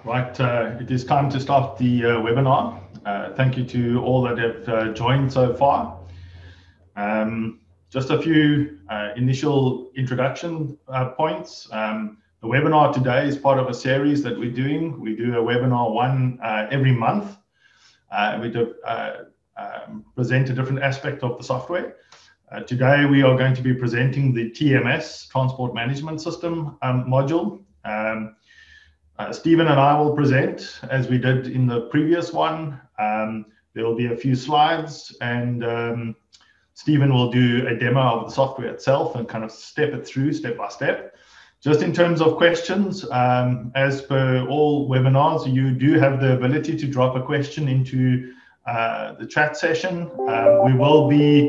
Right, it is time to start the webinar. Thank you to all that have joined so far. Just a few initial introduction points. The webinar today is part of a series that we're doing. We do a webinar one every month. We do present a different aspect of the software. Today we are going to be presenting the TMS, Transport Management System module. Stephen and I will present as we did in the previous one. There will be a few slides and Stephen will do a demo of the software itself and kind of step it through step by step. Just in terms of questions, as per all webinars, you do have the ability to drop a question into the chat session. We will be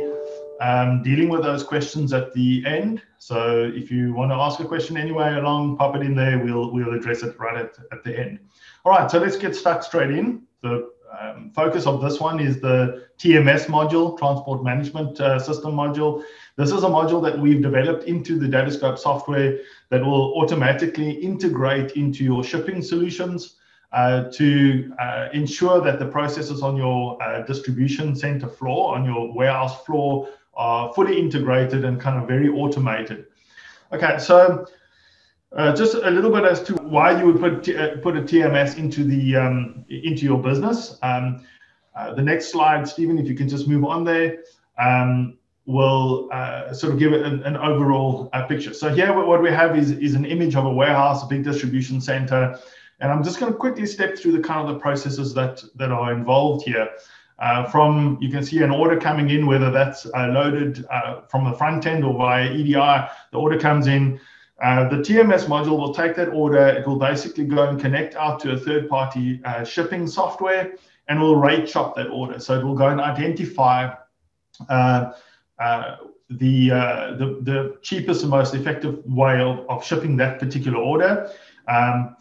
dealing with those questions at the end. So if you want to ask a question anyway along, pop it in there. We'll address it right at the end. All right, so let's get stuck straight in. The focus of this one is the TMS module, Transport Management System module. This is a module that we've developed into the DATASCOPE software that will automatically integrate into your shipping solutions to ensure that the processes on your distribution center floor, on your warehouse floor, are fully integrated and kind of very automated. Okay, so just a little bit as to why you would put a TMS into your business. The next slide, Stephen, if you can just move on there, will sort of give it an overall picture. So here what we have is an image of a warehouse, a big distribution center, and I'm just going to quickly step through the kind of the processes that are involved here. You can see an order coming in, whether that's loaded from the front end or via EDI, the order comes in. The TMS module will take that order. It will basically go and connect out to a third-party shipping software and will rate shop that order. So it will go and identify the cheapest and most effective way of shipping that particular order.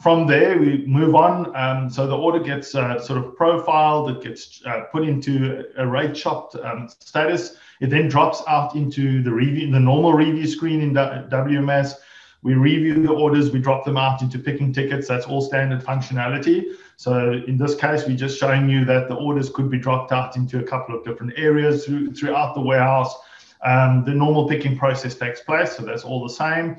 From there, we move on. So the order gets sort of profiled. It gets put into a rate shopped status. It then drops out into the normal review screen in WMS. We review the orders. We drop them out into picking tickets. That's all standard functionality. So in this case, we're just showing you that the orders could be dropped out into a couple of different areas throughout the warehouse. The normal picking process takes place, so that's all the same.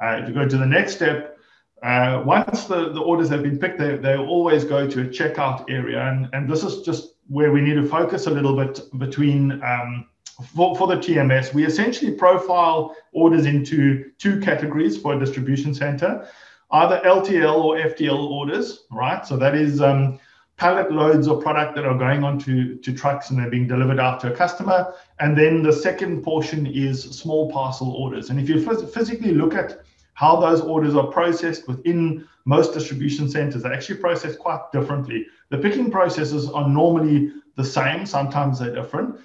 If you go to the next step, once the orders have been picked, they always go to a checkout area, and this is just where we need to focus a little bit between for the TMS. We essentially profile orders into two categories for a distribution center, either LTL or FTL orders, right? So that is pallet loads of product that are going onto trucks and they're being delivered out to a customer. And then the second portion is small parcel orders. And if you physically look at how those orders are processed within most distribution centers, they're actually processed quite differently. The picking processes are normally the same, sometimes they're different,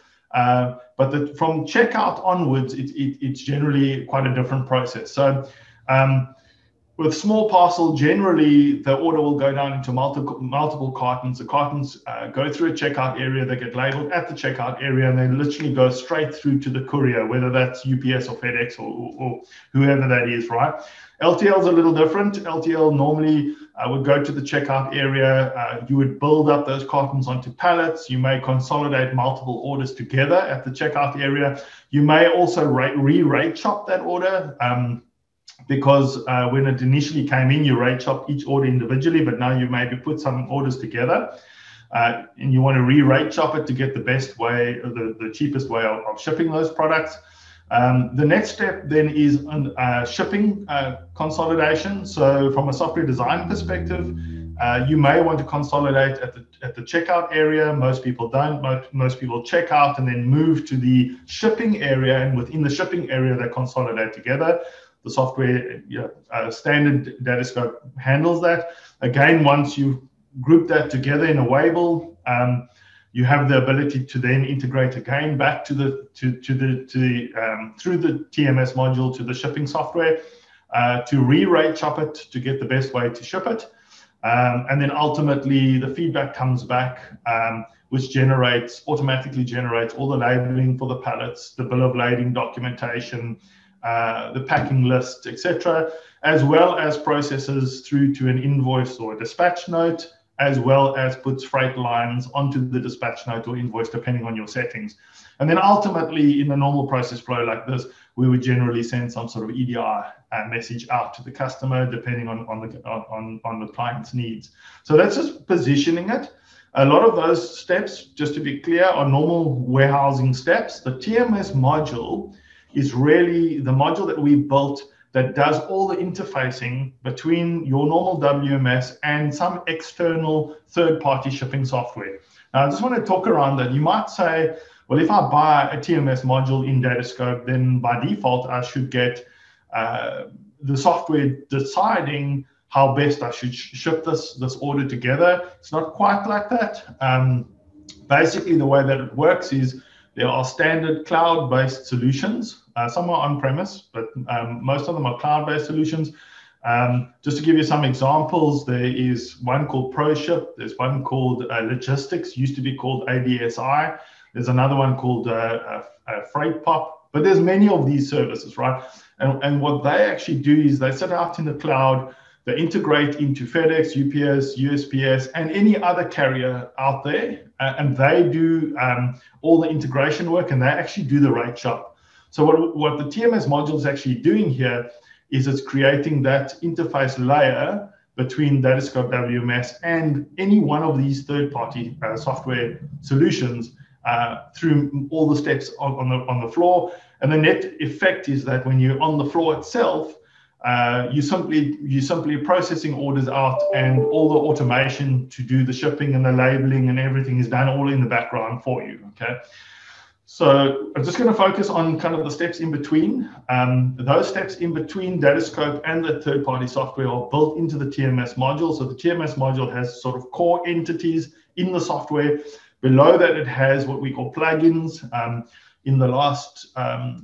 but from checkout onwards, it's generally quite a different process. So with small parcel, generally the order will go down into multiple cartons. The cartons go through a checkout area, they get labeled at the checkout area, and they literally go straight through to the courier, whether that's UPS or FedEx or whoever that is, right? LTL is a little different. LTL normally would go to the checkout area. You would build up those cartons onto pallets. You may consolidate multiple orders together at the checkout area. You may also re-rate shop that order. Because when it initially came in, you rate shop each order individually, but now you maybe put some orders together and you want to re-rate shop it to get the best way, or the cheapest way of shipping those products. The next step then is shipping consolidation. So from a software design perspective, you may want to consolidate at the checkout area. Most people don't. Most people check out and then move to the shipping area, and within the shipping area, they consolidate together. The software, standard DATASCOPE handles that. Again, once you group that together in a waybill, you have the ability to then integrate again back through the TMS module to the shipping software to re-rate shop it to get the best way to ship it. And then ultimately the feedback comes back, which automatically generates all the labeling for the pallets, the bill of lading documentation, the packing list, etc., as well as processes through to an invoice or a dispatch note, as well as puts freight lines onto the dispatch note or invoice, depending on your settings. And then ultimately, in a normal process flow like this, we would generally send some sort of EDI message out to the customer, depending on the client's needs. So that's just positioning it. A lot of those steps, just to be clear, are normal warehousing steps. The TMS module is really the module that we built that does all the interfacing between your normal WMS and some external third-party shipping software. Now, I just want to talk around that. You might say, well, if I buy a TMS module in DATASCOPE, then by default, I should get the software deciding how best I should ship this order together. It's not quite like that. Basically, the way that it works is there are standard cloud-based solutions. Some are on-premise, but most of them are cloud-based solutions. Just to give you some examples, there is one called ProShip. There's one called Logistics, used to be called ADSI. There's another one called Freight Pop. But there's many of these services, right? And what they actually do is they sit out in the cloud. They integrate into FedEx, UPS, USPS, and any other carrier out there. And they do all the integration work, and they actually do the rate shop. So what the TMS module is actually doing here is it's creating that interface layer between DATASCOPE WMS and any one of these third-party software solutions through all the steps on the floor. And the net effect is that when you're on the floor itself, you're simply processing orders out, and all the automation to do the shipping and the labeling and everything is done all in the background for you. Okay. So I'm just going to focus on kind of the steps in between. Those steps in between DATASCOPE and the third-party software are built into the TMS module. So the TMS module has sort of core entities in the software. Below that, it has what we call plugins. In the last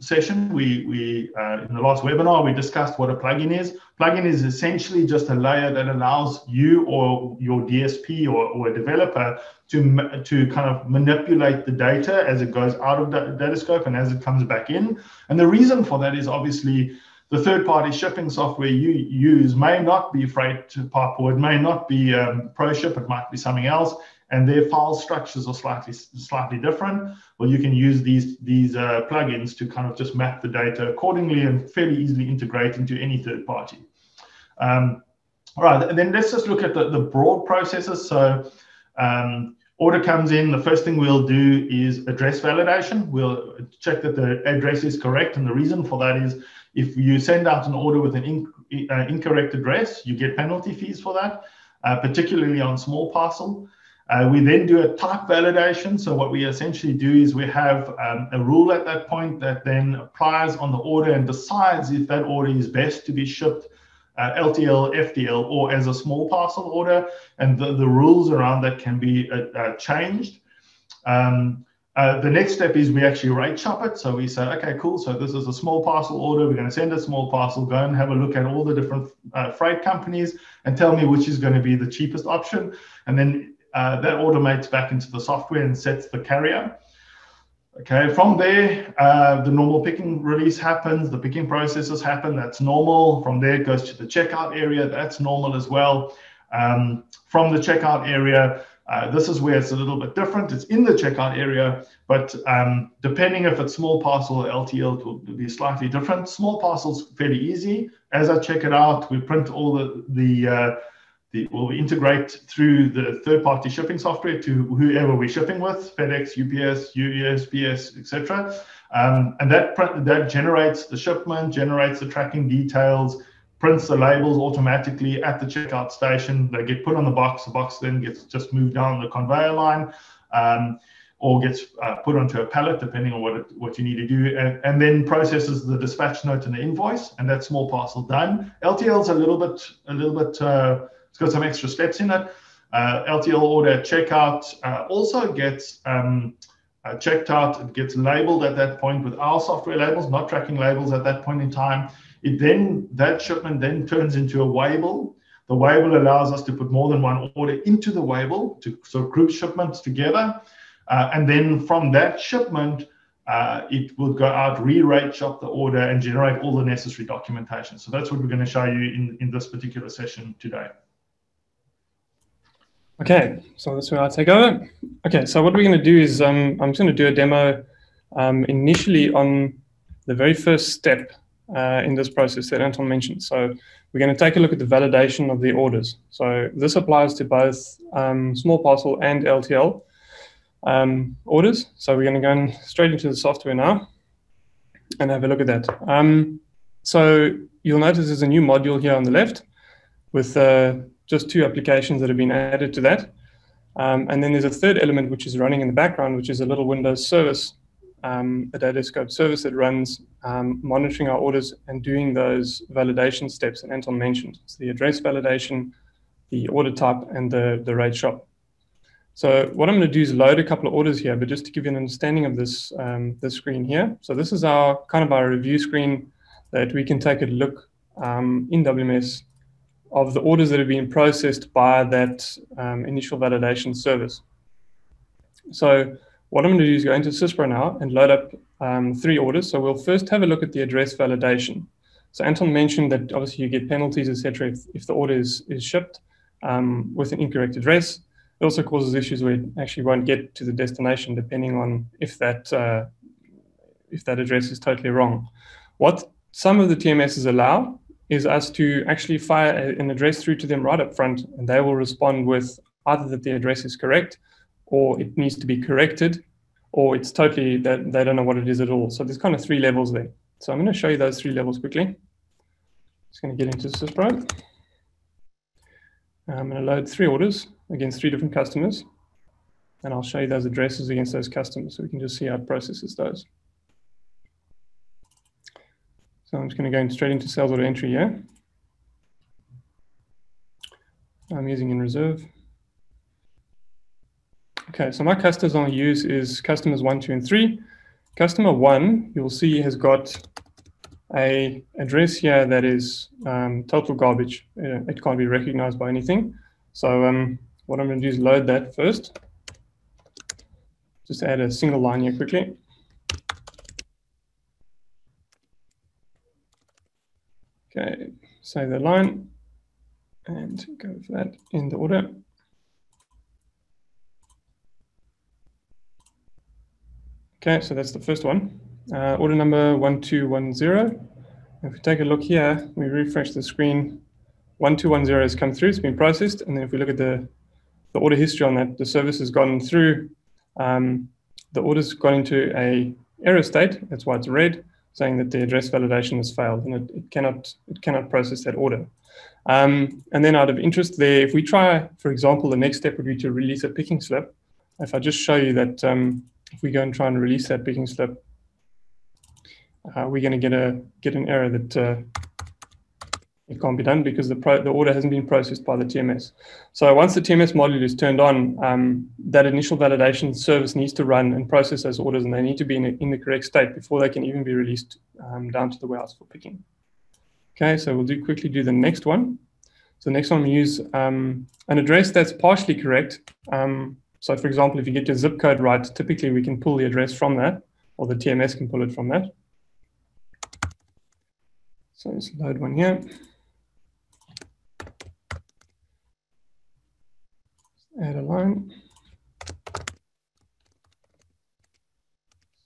session, in the last webinar, we discussed what a plugin is. Plugin is essentially just a layer that allows you or your DSP or a developer to kind of manipulate the data as it goes out of DATASCOPE and as it comes back in. And the reason for that is obviously the third-party shipping software you use may not be Freight Pop, or it may not be ProShip, it might be something else, and their file structures are slightly different. Well, you can use these plugins to kind of just map the data accordingly and fairly easily integrate into any third party. All right, and then let's just look at the broad processes. So order comes in, the first thing we'll do is address validation. We'll check that the address is correct, and the reason for that is if you send out an order with an incorrect address, you get penalty fees for that, particularly on small parcel. We then do a type validation. So what we essentially do is we have a rule at that point that then applies on the order and decides if that order is best to be shipped LTL, FTL, or as a small parcel order. And the rules around that can be changed. The next step is we actually rate shop it. So we say, okay, cool. So this is a small parcel order. We're going to send a small parcel. Go and have a look at all the different freight companies and tell me which is going to be the cheapest option. And then that automates back into the software and sets the carrier. Okay, from there, the normal picking release happens, the picking processes happen, that's normal. From there, it goes to the checkout area, that's normal as well. From the checkout area, this is where it's a little bit different. It's in the checkout area, but depending if it's small parcel or LTL, it will be slightly different. Small parcel's fairly easy. As I check it out, we print all we integrate through the third-party shipping software to whoever we're shipping with, FedEx, UPS, USPS, etc. And that generates the shipment, generates the tracking details, prints the labels automatically at the checkout station. They get put on the box then gets just moved down the conveyor line, or gets put onto a pallet, depending on what you need to do, and then processes the dispatch note and the invoice, and that small parcel done. LTL's a little bit. It's got some extra steps in it. LTL order checkout also gets checked out. It gets labeled at that point with our software labels, not tracking labels at that point in time. That shipment then turns into a weighable. The weighable allows us to put more than one order into the weighable to sort of group shipments together. And then from that shipment, it will go out, re-rate shop the order, and generate all the necessary documentation. So that's what we're going to show you in this particular session today. Okay, so that's where I take over. Okay, so what we're going to do is I'm just going to do a demo initially on the very first step in this process that Anton mentioned. So we're going to take a look at the validation of the orders. So this applies to both small parcel and LTL orders. So we're going to go straight into the software now and have a look at that. So you'll notice there's a new module here on the left with just 2 applications that have been added to that. And then there's a third element which is running in the background, which is a little Windows service, a DATASCOPE service that runs monitoring our orders and doing those validation steps that Anton mentioned. It's the address validation, the order type, and the rate shop. So what I'm going to do is load a couple of orders here, but just to give you an understanding of this, this screen here. So this is our kind of our review screen that we can take a look in WMS of the orders that have been processed by that initial validation service. So what I'm going to do is go into Syspro now and load up 3 orders. So we'll first have a look at the address validation. So Anton mentioned that obviously you get penalties, etc., if the order is shipped with an incorrect address. It also causes issues where it actually won't get to the destination depending on if that address is totally wrong. What some of the TMSs allow is us to actually fire an address through to them right up front, and they will respond with either that the address is correct, or it needs to be corrected, or it's totally that they don't know what it is at all. So there's kind of 3 levels there. So I'm going to show you those 3 levels quickly. Just going to get into Syspro. I'm going to load 3 orders against 3 different customers, and I'll show you those addresses against those customers so we can just see how it processes those. So I'm just going to go straight into sales order entry here. I'm using in reserve. Okay, so my customers I'll use is customers 1, 2, and 3. Customer 1, you'll see, has got a address here that is total garbage. It can't be recognized by anything. So what I'm going to do is load that first. Just add a single line here quickly. Okay, save that line and go for that in the order. Okay, so that's the first one. Order number 1210. If we take a look here, we refresh the screen. 1210 has come through, it's been processed. And then if we look at the order history on that, the service has gone through. The order's gone into a error state, that's why it's red, saying that the address validation has failed and it cannot process that order. And then out of interest there, if we try, for example, the next step would be to release a picking slip. If I just show you that if we go and try and release that picking slip, we're going to get an error that it can't be done because the order hasn't been processed by the TMS. So once the TMS module is turned on, that initial validation service needs to run and process those orders, and they need to be in the correct state before they can even be released down to the warehouse for picking. Okay, so we'll quickly do the next one. So the next one we use an address that's partially correct. So for example, if you get your zip code right, typically we can pull the address from that, or the TMS can pull it from that. So let's load one here. Add a line.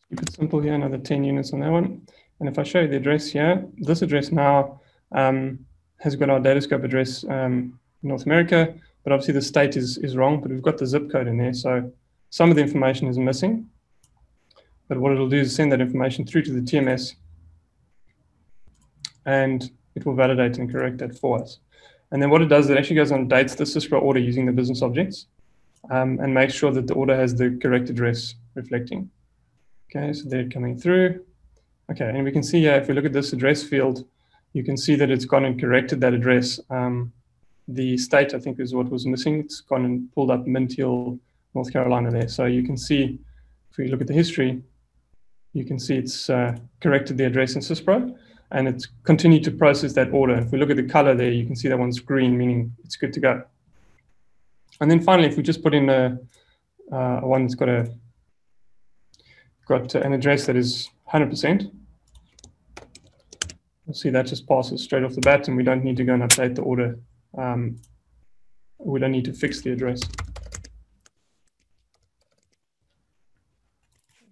Keep it simple here, another 10 units on that one. And if I show you the address here, this address now has got our DATASCOPE address in North America, but obviously the state is wrong, but we've got the zip code in there. So some of the information is missing. But what it'll do is send that information through to the TMS, and it will validate and correct that for us. And then what it does, it actually goes and dates the Syspro order using the business objects and makes sure that the order has the correct address reflecting. Okay, so they're coming through. Okay, and we can see here, if we look at this address field, you can see that it's gone and corrected that address. The state, I think, is what was missing. It's gone and pulled up Mint Hill, North Carolina there. So you can see, if we look at the history, you can see it's corrected the address in Syspro, and it's continued to process that order. If we look at the color there, you can see that one's green, meaning it's good to go. And then finally, if we just put in a one that's got a got an address that is 100%. You'll see that just passes straight off the bat, and we don't need to go and update the order. We don't need to fix the address.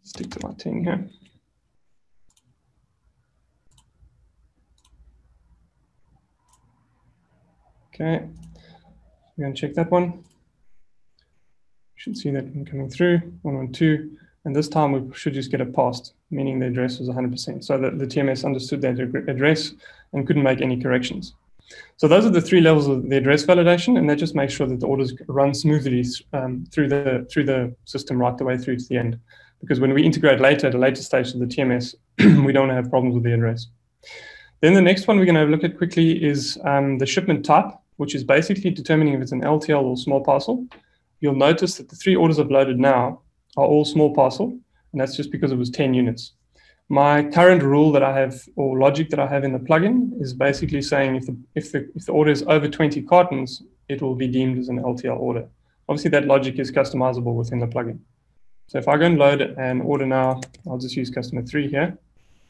Stick to my 10 here. Okay, we're going to check that one. You should see that one coming through, 112, and this time we should just get it passed, meaning the address was 100%. So the TMS understood that address and couldn't make any corrections. So those are the three levels of the address validation, and that just makes sure that the orders run smoothly through the system right the way through to the end. Because when we integrate later at a later stage of the TMS, we don't have problems with the address. Then the next one we're going to look at quickly is the shipment type, which is basically determining if it's an LTL or small parcel. You'll notice that the three orders uploaded now are all small parcel, and that's just because it was 10 units. My current rule that I have, or logic that I have in the plugin, is basically saying if the order is over 20 cartons, it will be deemed as an LTL order. Obviously, that logic is customizable within the plugin. So if I go and load an order now, I'll just use customer 3 here.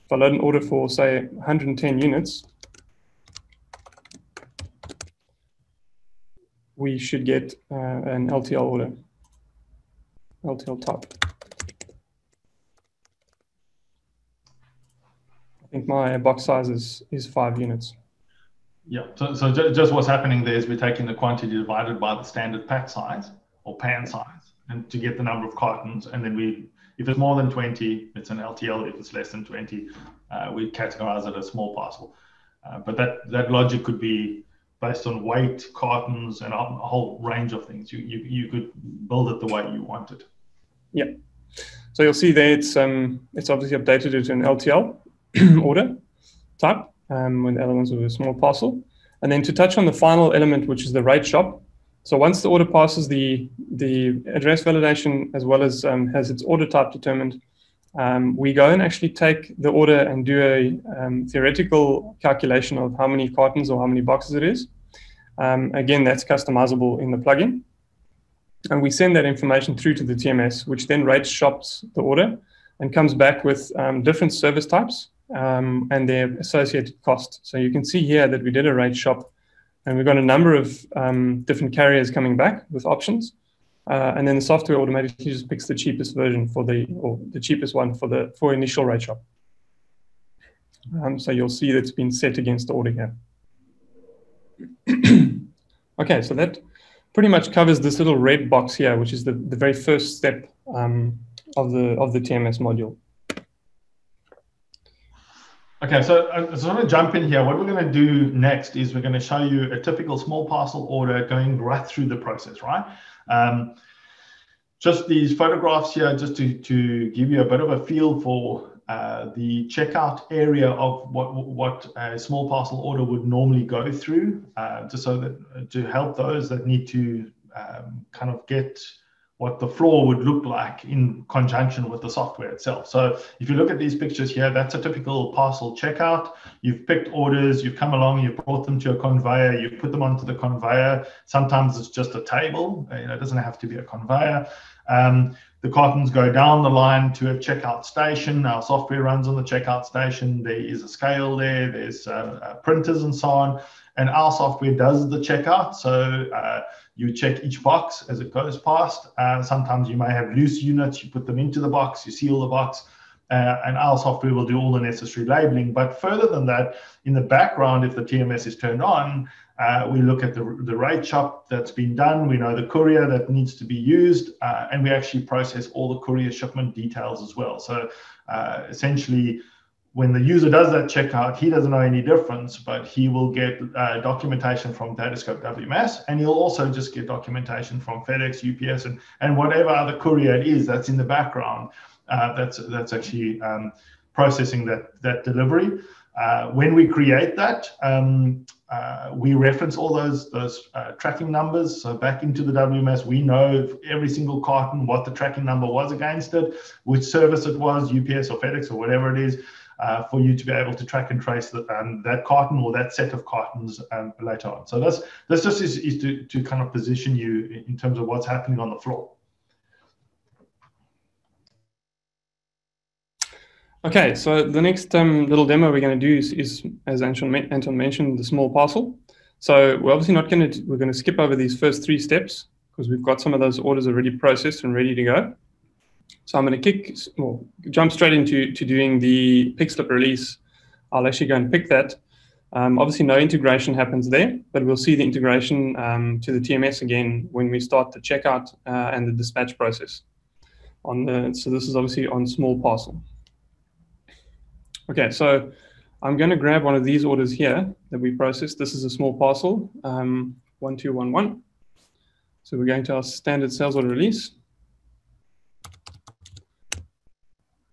If I load an order for, say, 110 units, we should get an LTL order, LTL type. I think my box size is 5 units. Yeah, so just what's happening there is we're taking the quantity divided by the standard pack size or pan size, and to get the number of cartons, and then if it's more than 20, it's an LTL. If it's less than 20, we categorize it as small parcel. But that logic could be based on weight, cartons, and a whole range of things. You could build it the way you want it. Yeah. So you'll see there it's obviously updated it to an LTL order type when the other ones were a small parcel. And then to touch on the final element, which is the rate shop. So once the order passes the address validation as well as has its order type determined, we go and actually take the order and do a theoretical calculation of how many cartons or how many boxes it is. Again, that's customizable in the plugin. And we send that information through to the TMS, which then rate shops the order and comes back with different service types and their associated cost. So you can see here that we did a rate shop, and we've got a number of different carriers coming back with options. And then the software automatically just picks the cheapest version or the cheapest one for initial rate shop. So you'll see that's been set against the order here. Okay, so that pretty much covers this little red box here, which is the very first step of the TMS module. Okay, so I'm going to jump in here. What we're going to do next is we're going to show you a typical small parcel order going right through the process, right? Just these photographs here, just to give you a bit of a feel for the checkout area of what a small parcel order would normally go through, just so that to help those that need to kind of get what the floor would look like in conjunction with the software itself. So if you look at these pictures here, that's a typical parcel checkout. You've picked orders, you've come along, you've brought them to a conveyor, you put them onto the conveyor. Sometimes it's just a table, it doesn't have to be a conveyor. The cartons go down the line to a checkout station. Our software runs on the checkout station. There is a scale there, there's printers and so on. And our software does the checkout. So you check each box as it goes past. Sometimes you may have loose units. You put them into the box, you seal the box, and our software will do all the necessary labeling. But further than that, in the background, if the TMS is turned on, we look at the rate shop that's been done. We know the courier that needs to be used, and we actually process all the courier shipment details as well. So essentially, when the user does that checkout, he doesn't know any difference, but he will get documentation from DATASCOPE WMS, and he'll also just get documentation from FedEx, UPS, and whatever other courier it is that's in the background that's actually processing that delivery. When we create that, we reference all those tracking numbers. So back into the WMS, we know every single carton, what the tracking number was against it, which service it was, UPS or FedEx or whatever it is, for you to be able to track and trace that carton or that set of cartons later on. So this just is to kind of position you in terms of what's happening on the floor. Okay, so the next little demo we're going to do is as Anton mentioned, the small parcel. So we're obviously not going to, we're going to skip over these first 3 steps because we've got some of those orders already processed and ready to go. So I'm going to jump straight into doing the pick slip release. I'll actually go and pick that. Obviously no integration happens there, but we'll see the integration to the TMS again when we start the checkout and the dispatch process. So this is obviously on small parcel. Okay, so I'm going to grab one of these orders here that we processed. This is a small parcel, 1211. So we're going to our standard sales order release.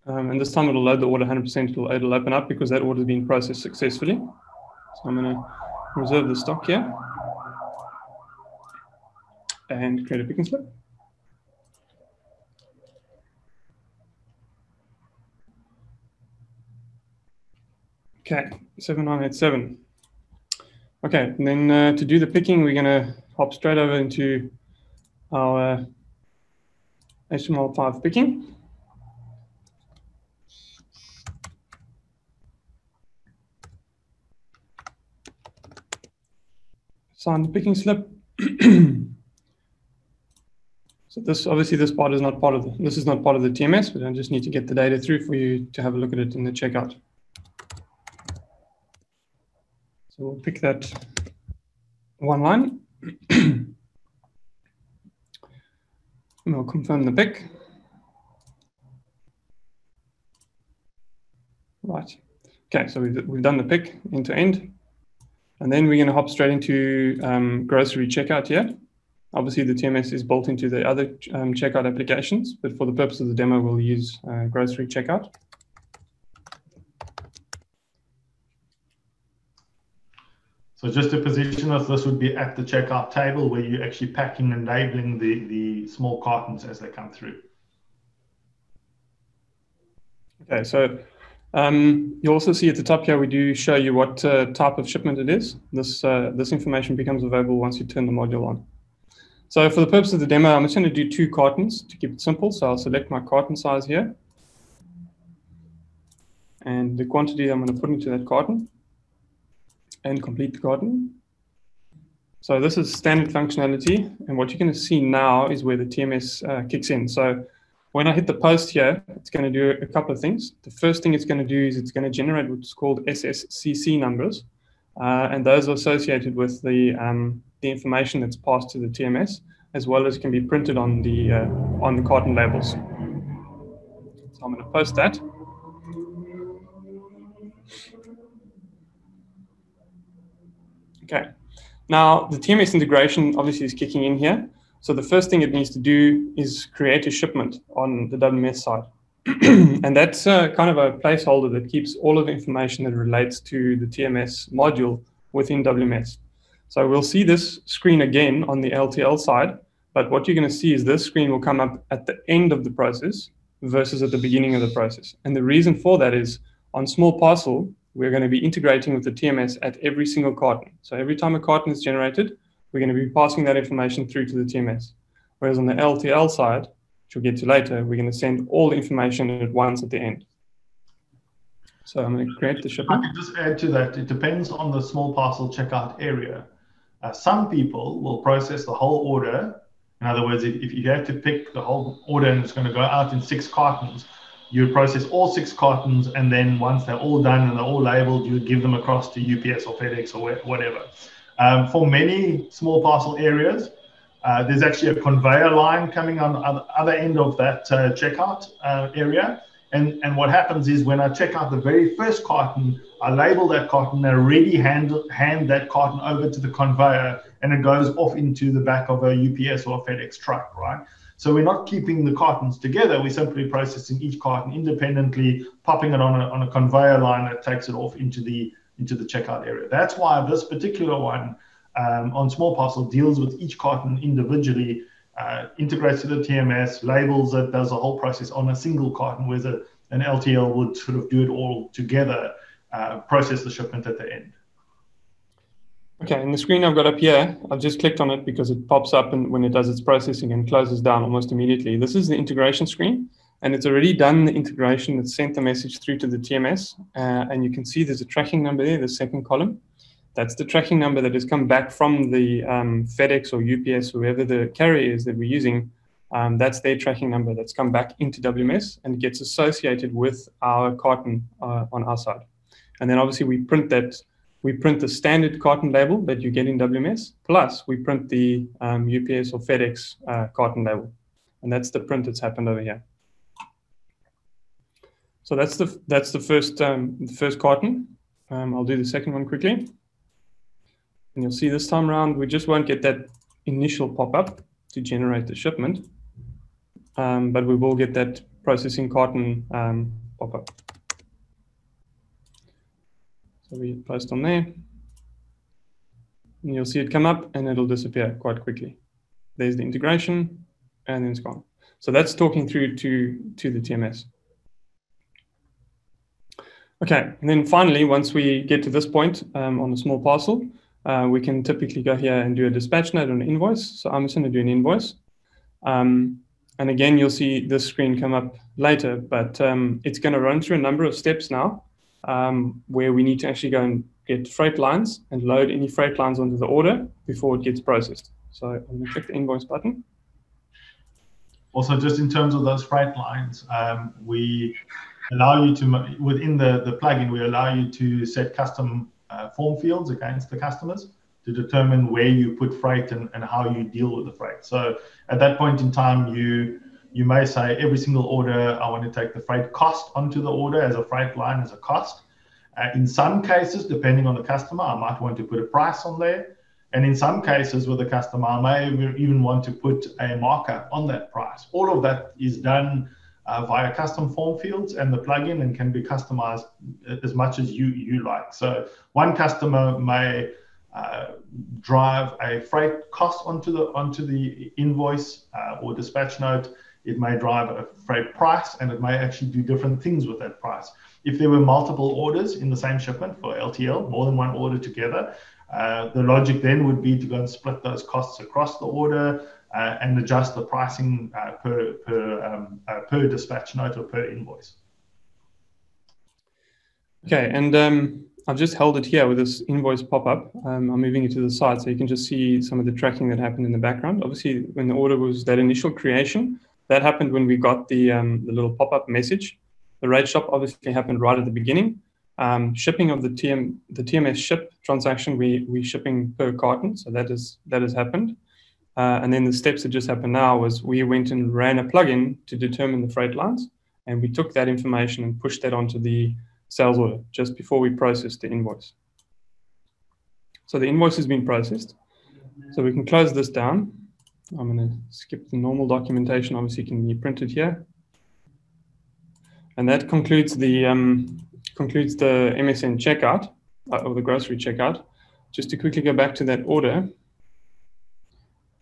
And this time it'll load the order 100%. It'll open up because that order has been processed successfully. So I'm going to reserve the stock here and create a picking slip. Okay, 7987. Okay, and then to do the picking, we're going to hop straight over into our HTML5 picking. Sign the picking slip. So this part is not part of this is not part of the TMS, but I just need to get the data through for you to have a look at it in the checkout. So we'll pick that one line. And we'll confirm the pick. Right. Okay, so we've done the pick end to end. And then we're going to hop straight into grocery checkout here. Obviously, the TMS is built into the other checkout applications, but for the purpose of the demo, we'll use grocery checkout. So just to position us, this would be at the checkout table where you're actually packing and labeling the small cartons as they come through. Okay, so you also see at the top here, we do show you what type of shipment it is. This information becomes available once you turn the module on. So for the purpose of the demo, I'm just going to do 2 cartons to keep it simple. So I'll select my carton size here. And the quantity I'm going to put into that carton. And complete the carton. So this is standard functionality. And what you're going to see now is where the TMS kicks in. So when I hit the post here, it's going to do a couple of things. The first thing it's going to do is it's going to generate what's called SSCC numbers. And those are associated with the information that's passed to the TMS, as well as can be printed on the carton labels. So I'm going to post that. Okay. Now the TMS integration obviously is kicking in here. So the first thing it needs to do is create a shipment on the WMS side. And that's kind of a placeholder that keeps all of the information that relates to the TMS module within WMS. So we'll see this screen again on the LTL side, but what you're going to see is this screen will come up at the end of the process versus at the beginning of the process. And the reason for that is on small parcel, we're going to be integrating with the TMS at every single carton. So every time a carton is generated, we're going to be passing that information through to the TMS. Whereas on the LTL side, which we'll get to later, we're going to send all the information at once at the end. So I'm going to create the shipment. I can just add to that. It depends on the small parcel checkout area. Some people will process the whole order. In other words, if you have to pick the whole order and it's going to go out in 6 cartons, you process all 6 cartons, and then once they're all done and they're all labeled, you give them across to UPS or FedEx or whatever. For many small parcel areas, there's actually a conveyor line coming on the other end of that checkout area. And what happens is when I check out the very first carton, I label that carton, I already hand that carton over to the conveyor, and it goes off into the back of a UPS or a FedEx truck, right? So we're not keeping the cartons together. We're simply processing each carton independently, popping it on a conveyor line that takes it off into the checkout area. That's why this particular one on small parcel deals with each carton individually, integrates to the TMS, labels it, does the whole process on a single carton, whereas an LTL would sort of do it all together, process the shipment at the end. Okay, and the screen I've got up here, I've just clicked on it because it pops up and when it does its processing and closes down almost immediately. This is the integration screen. And it's already done the integration. It's sent the message through to the TMS. And you can see there's a tracking number there, the second column. That's the tracking number that has come back from the FedEx or UPS, whoever the carrier is that we're using. That's their tracking number that's come back into WMS and gets associated with our carton on our side. And then obviously we print that. We print the standard carton label that you get in WMS, plus we print the UPS or FedEx carton label. And that's the print that's happened over here. So that's the first carton. I'll do the second one quickly. And you'll see this time around, we just won't get that initial pop-up to generate the shipment, but we will get that processing carton pop-up. So we post on there, and you'll see it come up, and it'll disappear quite quickly. There's the integration, and then it's gone. So that's talking through to the TMS. Okay, and then finally, once we get to this point on a small parcel, we can typically go here and do a dispatch note or an invoice. So I'm just going to do an invoice. And again, you'll see this screen come up later, but it's going to run through a number of steps now where we need to actually go and get freight lines and load any freight lines onto the order before it gets processed. So I'm going to click the invoice button. Also, just in terms of those freight lines, we allow you to, within the plugin, we allow you to set custom form fields against the customers to determine where you put freight and how you deal with the freight. So at that point in time, you may say every single order, I want to take the freight cost onto the order as a freight line, as a cost. In some cases, depending on the customer, I might want to put a price on there. And in some cases with the customer, I may even want to put a marker on that price. All of that is done via custom form fields and the plugin, and can be customized as much as you like. So one customer may drive a freight cost onto the invoice or dispatch note. It may drive a freight price, and it may actually do different things with that price. If there were multiple orders in the same shipment for LTL, more than one order together, the logic then would be to go and split those costs across the order and adjust the pricing per dispatch note or per invoice. Okay, and I've just held it here with this invoice pop-up. I'm moving it to the side so you can just see some of the tracking that happened in the background. Obviously, when the order was that initial creation, that happened when we got the little pop-up message. The rate shop obviously happened right at the beginning. Shipping of the TMS ship transaction, we shipping per carton, so that has happened. And then the steps that just happened now was we went and ran a plugin to determine the freight lines, and we took that information and pushed that onto the sales order just before we processed the invoice. So the invoice has been processed. So we can close this down. I'm going to skip the normal documentation. Obviously, it can be printed here. And that concludes the MSN checkout, or the grocery checkout. Just to quickly go back to that order,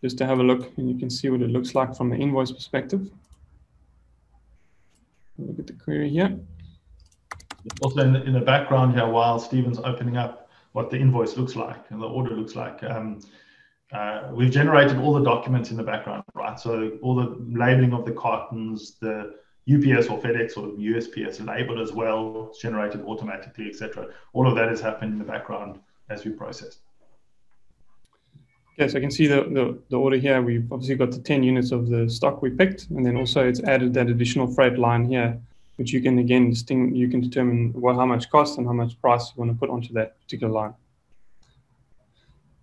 just to have a look, and you can see what it looks like from the invoice perspective. Look at the query here. Also in the background here, while Stephen's opening up what the invoice looks like and the order looks like, we've generated all the documents in the background, right? So all the labeling of the cartons, the UPS or FedEx or USPS label as well, generated automatically, etc. All of that has happened in the background as we process. Okay, so I can see the order here. We've obviously got the 10 units of the stock we picked, and then also it's added that additional freight line here, which you can again you can determine how much cost and how much price you want to put onto that particular line.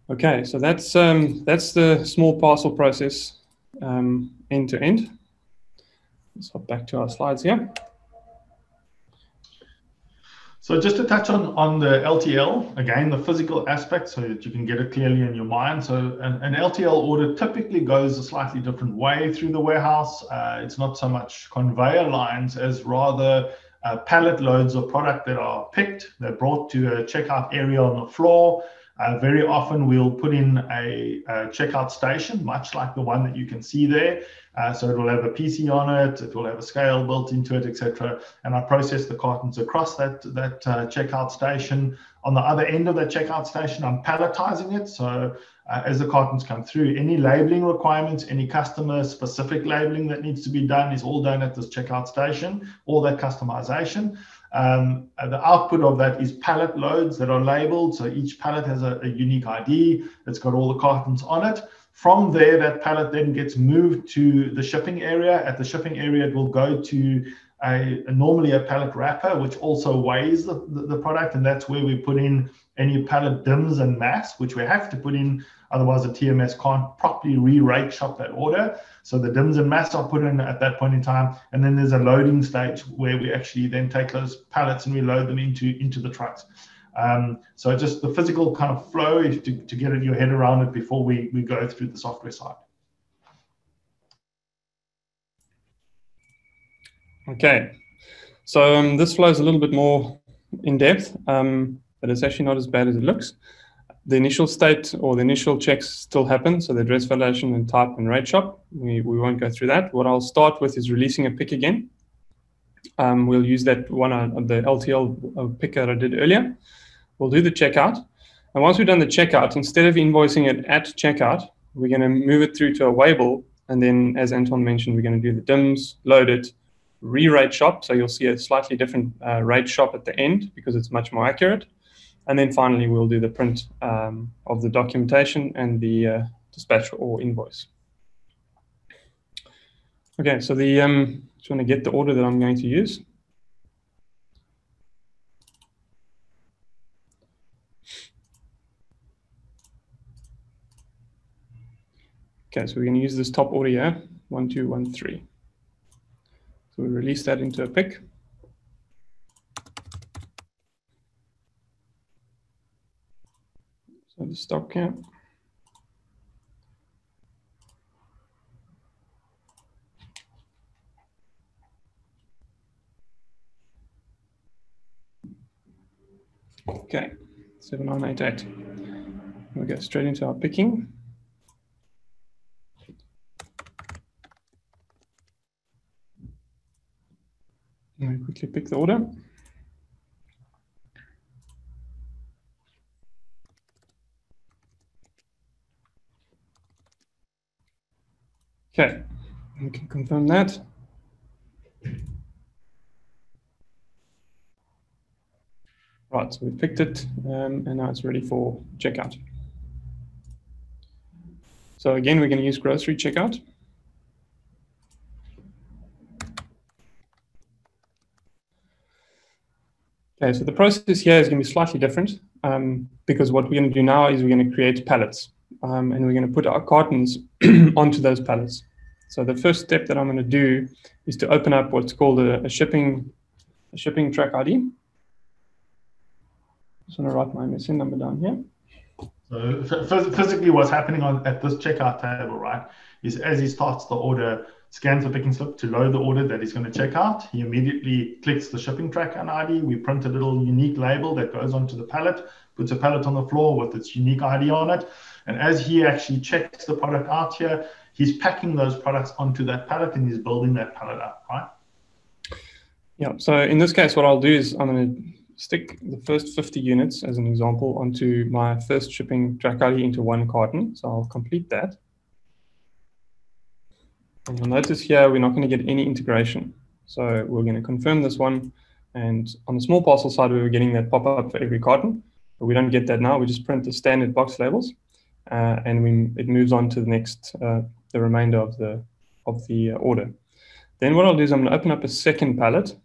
Okay, so that's the small parcel process end to end. Let's hop back to our slides here. So just to touch on the LTL, again, the physical aspect so that you can get it clearly in your mind. So an LTL order typically goes a slightly different way through the warehouse. It's not so much conveyor lines as rather pallet loads of product that are picked. They're brought to a checkout area on the floor. Very often we'll put in a checkout station, much like the one that you can see there. So it will have a PC on it, it will have a scale built into it, etc. And I process the cartons across that checkout station. On the other end of that checkout station, I'm palletizing it. So as the cartons come through. Any labeling requirements, any customer specific labeling that needs to be done is all done at this checkout station, all that customization. The output of that is pallet loads that are labeled. So each pallet has a unique ID. It's got all the cartons on it. From there, that pallet then gets moved to the shipping area. At the shipping area, it will go to normally a pallet wrapper, which also weighs the product. And that's where we put in any pallet DIMs and mass, which we have to put in. Otherwise, the TMS can't properly re-rate shop that order. So the DIMs and mass are put in at that point in time. And then there's a loading stage where we actually then take those pallets and we load them into the trucks. So just the physical kind of flow is to get your head around it before we go through the software side. Okay, so this flow is a little bit more in depth, but it's actually not as bad as it looks. The initial state or the initial checks still happen, so the address validation and type and rate shop. We won't go through that. What I'll start with is releasing a pick again. We'll use that one of the LTL pick that I did earlier. We'll do the checkout. And once we've done the checkout, instead of invoicing it at checkout, we're going to move it through to a weighable. And then, as Anton mentioned, we're going to do the DIMs, load it, re-rate shop. So you'll see a slightly different rate shop at the end because it's much more accurate. And then finally, we'll do the print of the documentation and the dispatch or invoice. Okay, so just want to get the order that I'm going to use. Okay, so we're going to use this top order here, 1213. So we release that into a pick. So the stock here. Okay, 7988. We'll go straight into our picking. And we quickly pick the order. Okay, we can confirm that. Right, so we picked it, and now it's ready for checkout. So again, we're going to use grocery checkout. Okay, so the process here is going to be slightly different because what we're going to do now is we're going to create pallets, and we're going to put our cartons onto those pallets. So the first step that I'm going to do is to open up what's called a shipping track ID. Just want to write my MSN number down here. So physically what's happening at this checkout table, right, is as he starts the order, scans the picking slip to load the order that he's going to check out. He immediately clicks the shipping track ID. We print a little unique label that goes onto the pallet, puts a pallet on the floor with its unique ID on it. And as he actually checks the product out here, he's packing those products onto that pallet and he's building that pallet up, right? Yeah, so in this case, what I'll do is I'm going to stick the first 50 units as an example onto my first shipping track ID into one carton. So I'll complete that. And you'll notice here, we're not going to get any integration. So we're going to confirm this one. And on the small parcel side, we were getting that pop-up for every carton. But we don't get that now. We just print the standard box labels. And it moves on to the next, the remainder of the order. Then what I'll do is I'm going to open up a second pallet.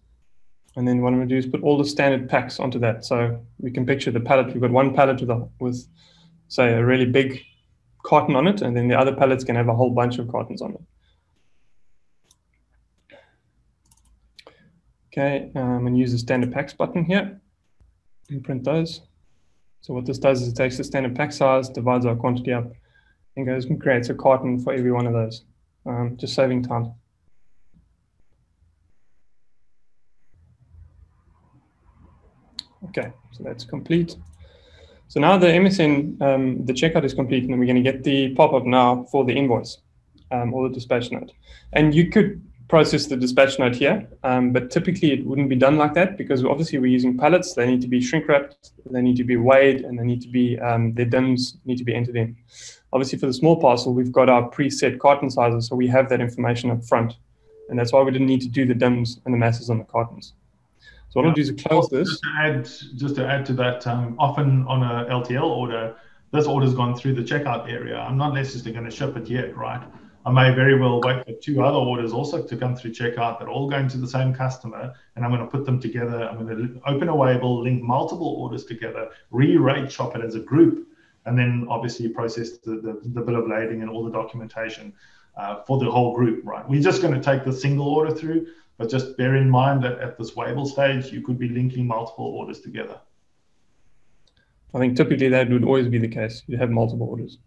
And then what I'm going to do is put all the standard packs onto that. So we can picture the pallet. We've got one pallet with say, a really big carton on it. And then the other pallets can have a whole bunch of cartons on it. Okay, I'm going to use the standard packs button here and print those. So what this does is it takes the standard pack size, divides our quantity up, and goes and creates a carton for every one of those, just saving time. Okay, so that's complete. So now the MSN, the checkout is complete, and we're going to get the pop-up now for the invoice or the dispatch note. And you could process the dispatch note here, but typically it wouldn't be done like that because obviously we're using pallets. They need to be shrink wrapped, they need to be weighed, and they need to be their DIMs need to be entered in. Obviously for the small parcel, we've got our preset carton sizes, so we have that information up front, and that's why we didn't need to do the DIMs and the masses on the cartons. So what I'll do is close this. Just to add to that, often on a LTL order, this order's gone through the checkout area. I'm not necessarily going to ship it yet, right? I may very well wait for 2 other orders also to come through checkout that all going to the same customer, and I'm going to put them together. I'm going to open a Wable, link multiple orders together, re-rate shop it as a group, and then obviously process the bill of lading and all the documentation for the whole group, right? We're just going to take the single order through, but just bear in mind that at this Wable stage, you could be linking multiple orders together. I think typically that would always be the case. You have multiple orders.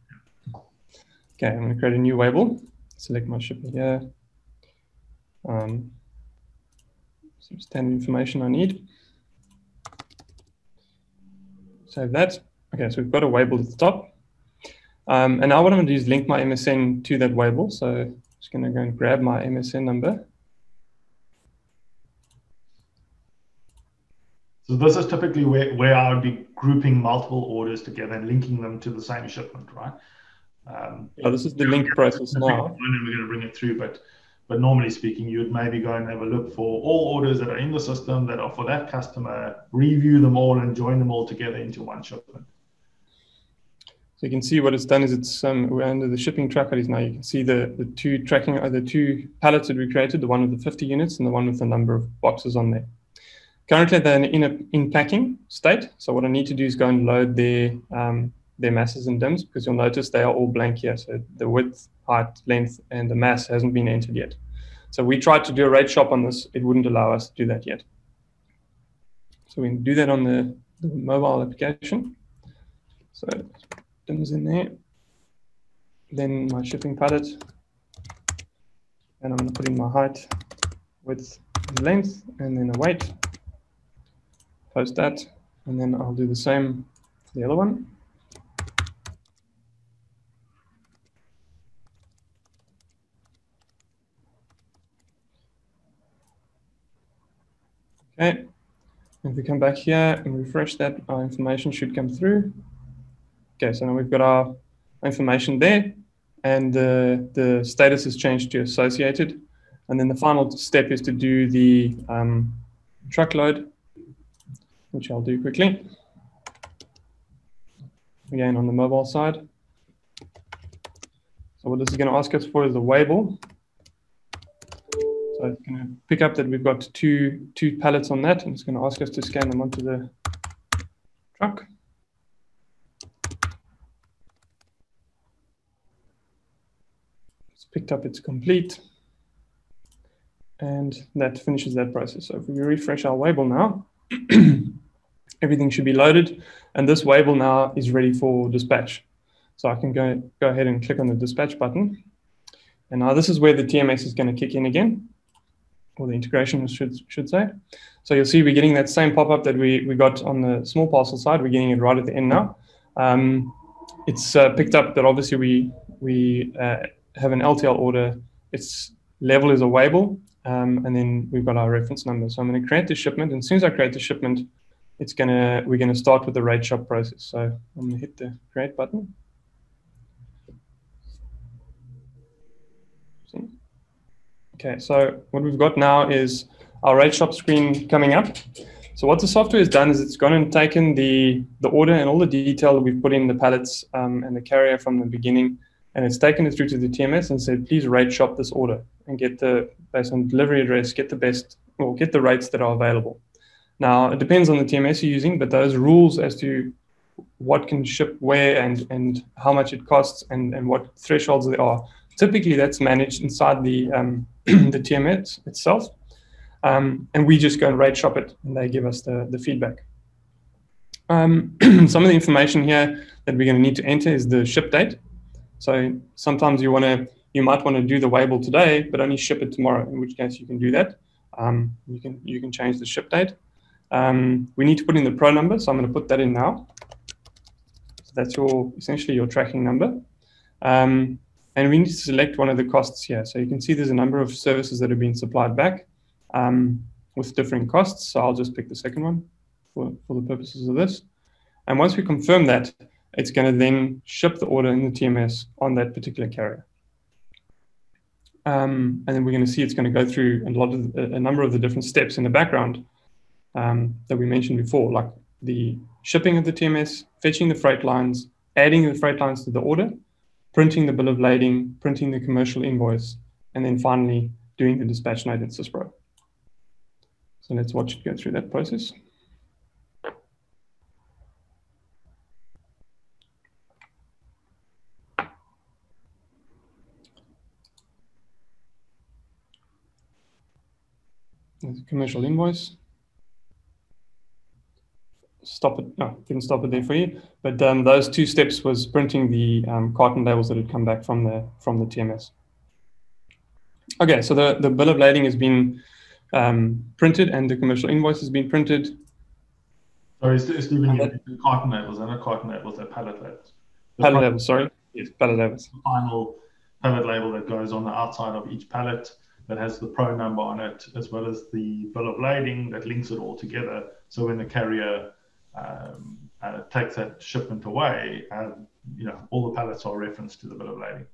Okay, I'm going to create a new Wable. Select my shipper here. Some standard information I need. Save that. Okay, so we've got a Wable at the top. And now what I'm going to do is link my MSN to that Wable. So I'm just going to go and grab my MSN number. So this is typically where I would be grouping multiple orders together and linking them to the same shipment, right? This is the link process now. And we're going to bring it through, but normally speaking, you would maybe go and have a look for all orders that are in the system that are for that customer, review them all and join them all together into one shipment. So you can see what it's done is it's we're under the shipping track now. You can see the two pallets that we created, the one with the 50 units and the one with the number of boxes on there. Currently, they're in packing state. So what I need to do is go and load their masses and DIMs, because you'll notice they are all blank here. So the width, height, length, and the mass hasn't been entered yet. So we tried to do a rate shop on this. It wouldn't allow us to do that yet. So we can do that on the mobile application. So DIMs in there. Then my shipping pallet. And I'm going to put in my height, width, and length, and then a weight. Post that, and then I'll do the same for the other one. Okay, if we come back here and refresh that, our information should come through. Okay, so now we've got our information there, and the status has changed to associated. And then the final step is to do the truckload, which I'll do quickly. Again, on the mobile side. So what this is going to ask us for is the Wable. So it's going to pick up that we've got two pallets on that, and it's going to ask us to scan them onto the truck. It's picked up, it's complete. And that finishes that process. So if we refresh our Wable now, everything should be loaded, and this Wable now is ready for dispatch. So I can go ahead and click on the dispatch button. And now this is where the TMS is going to kick in again, or the integration should say. So you'll see we're getting that same pop-up that we got on the small parcel side. We're getting it right at the end now. It's picked up that obviously we have an LTL order. Its level is a Wable, and then we've got our reference number. So I'm going to create the shipment, and as soon as I create the shipment, we're going to start with the rate shop process. So I'm going to hit the create button. See? Okay, so what we've got now is our rate shop screen coming up. So what the software has done is it's gone and taken the order and all the detail that we've put in the pallets and the carrier from the beginning, and it's taken it through to the TMS and said, please rate shop this order and get based on delivery address, get the rates that are available. Now, it depends on the TMS you're using, but those rules as to what can ship where and how much it costs and what thresholds there are, typically that's managed inside the the TMS itself. And we just go and rate shop it, and they give us the feedback. Some of the information here that we're going to need to enter is the ship date. So sometimes you might want to do the Wable today, but only ship it tomorrow, in which case you can do that. You can change the ship date. We need to put in the pro number, so I'm going to put that in now. So that's essentially your tracking number. And we need to select one of the costs here. So you can see there's a number of services that have been supplied back with different costs. So I'll just pick the second one for the purposes of this. And once we confirm that, it's going to then ship the order in the TMS on that particular carrier. And then we're going to see it's going to go through a number of the different steps in the background that we mentioned before, like the shipping of the TMS, fetching the freight lines, adding the freight lines to the order, printing the bill of lading, printing the commercial invoice, and then finally doing the dispatch note in SysPro. So let's watch it go through that process. There's a commercial invoice. Stop it. No, didn't stop it there for you. But those two steps was printing the carton labels that had come back from the TMS. Okay, so the bill of lading has been printed and the commercial invoice has been printed. Sorry, Stephen, you carton labels, they're not carton labels, they're pallet labels. Pallet labels, sorry. Yes, pallet labels. The final pallet label that goes on the outside of each pallet that has the pro number on it, as well as the bill of lading that links it all together. So when the carrier takes that shipment away, all the pallets are referenced to the bill of lading.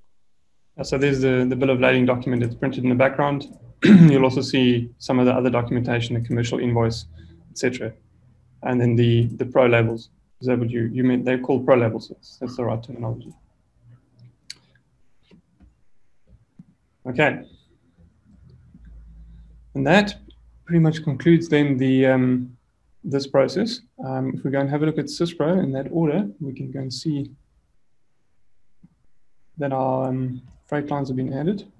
So there's the bill of lading document that's printed in the background. You'll also see some of the other documentation, the commercial invoice, etc. And then the pro labels. Is that what you meant? They're called pro labels. That's the right terminology. Okay. And that pretty much concludes then this process. If we go and have a look at SysPro in that order, we can go and see that our freight lines have been added.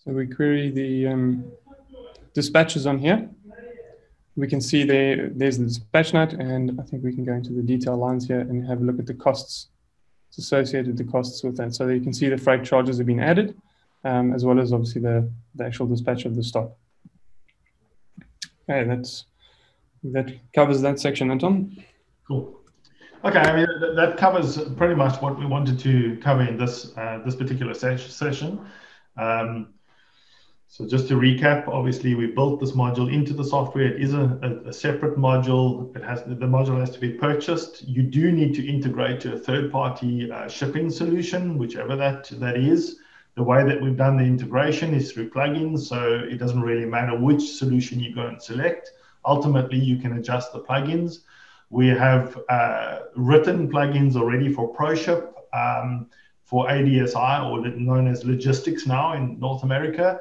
So we query the dispatches on here. We can see there's the dispatch note, and I think we can go into the detail lines here and have a look at the costs. It's associated the costs with that. So you can see the freight charges have been added, as well as obviously the actual dispatch of the stock. Okay, that covers that section, Anton. Cool. Okay, I mean that covers pretty much what we wanted to cover in this this particular session. So just to recap, obviously we built this module into the software. It is a separate module. The module has to be purchased. You do need to integrate to a third-party shipping solution, whichever that is. The way that we've done the integration is through plugins, so it doesn't really matter which solution you go and select. Ultimately, you can adjust the plugins. We have written plugins already for ProShip, for ADSI, or known as logistics now in North America.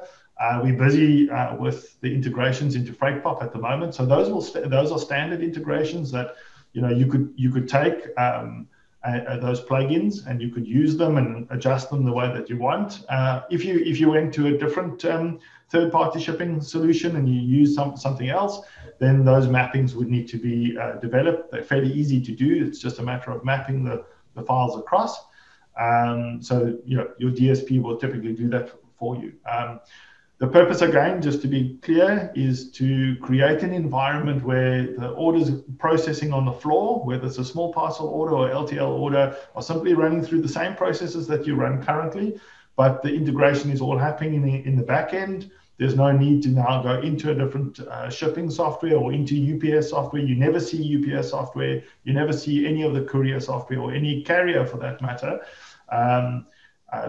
We're busy with the integrations into FreightPop at the moment. So those are standard integrations that you could take those plugins and you could use them and adjust them the way that you want. If you went to a different third-party shipping solution and you use something else, then those mappings would need to be developed. They're fairly easy to do. It's just a matter of mapping the files across. So your DSP will typically do that for you. The purpose, again, just to be clear, is to create an environment where the orders processing on the floor, whether it's a small parcel order or LTL order, are simply running through the same processes that you run currently, but the integration is all happening in the back end. There's no need to now go into a different shipping software or into UPS software. You never see UPS software. You never see any of the courier software or any carrier for that matter.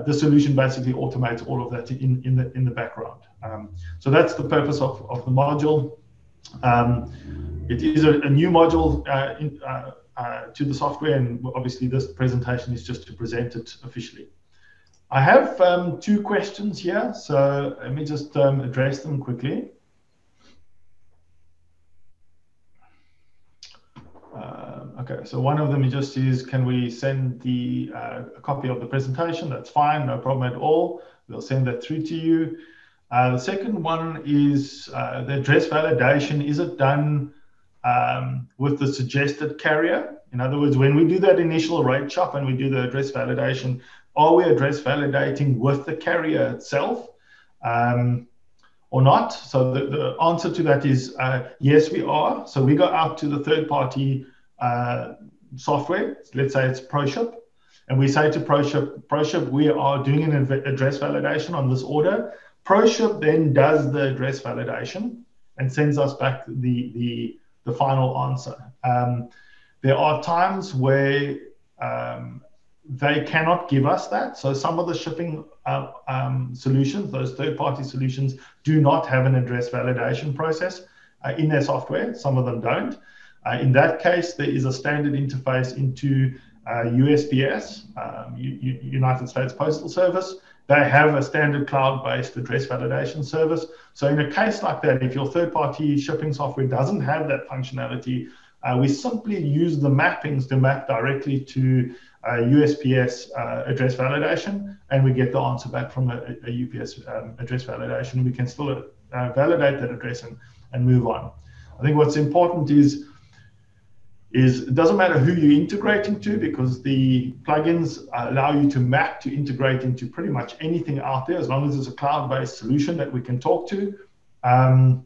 The solution basically automates all of that in the background. So that's the purpose of the module. It is a new module to the software, and obviously this presentation is just to present it officially. I have 2 questions here, so let me just address them quickly. Okay, so one of them just is, can we send a copy of the presentation? That's fine, no problem at all. We'll send that through to you. The second one is the address validation. Is it done with the suggested carrier? In other words, when we do that initial rate shop and we do the address validation, are we address validating with the carrier itself or not? So the answer to that is yes, we are. So we go out to the third party software, let's say it's ProShip, and we say to ProShip, we are doing an address validation on this order. ProShip then does the address validation and sends us back the final answer. There are times where they cannot give us that. So some of the shipping solutions, those third-party solutions, do not have an address validation process in their software. Some of them don't. In that case, there is a standard interface into USPS, United States Postal Service. They have a standard cloud-based address validation service. So in a case like that, if your third-party shipping software doesn't have that functionality, we simply use the mappings to map directly to USPS address validation, and we get the answer back from a UPS address validation. We can still validate that address and move on. I think what's important is it doesn't matter who you're integrating to, because the plugins allow you to map to integrate into pretty much anything out there, as long as it's a cloud-based solution that we can talk to. The